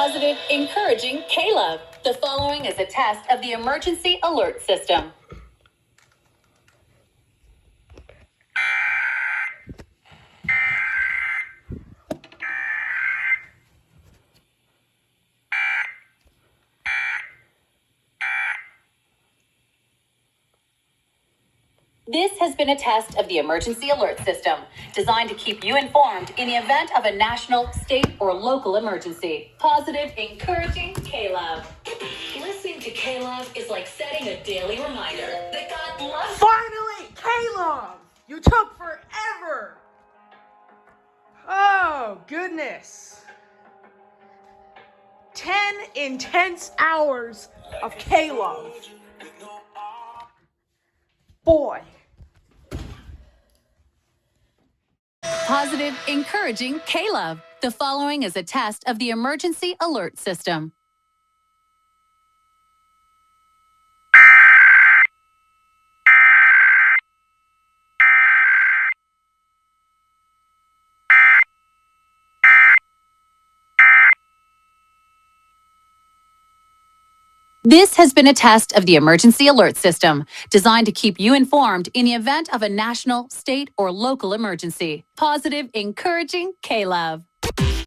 Positive, encouraging KLOVE. The following is a test of the emergency alert system. This has been a test of the emergency alert system, designed to keep you informed in the event of a national, state, or local emergency. Positive, encouraging KLOVE. Listening to KLOVE is like setting a daily reminder that God loves you. Finally, KLOVE! You took forever! Oh, goodness. 10 intense hours of KLOVE. Boy. Positive, encouraging KLOVE. The following is a test of the emergency alert system. This has been a test of the emergency alert system, designed to keep you informed in the event of a national, state, or local emergency. Positive, encouraging KLOVE.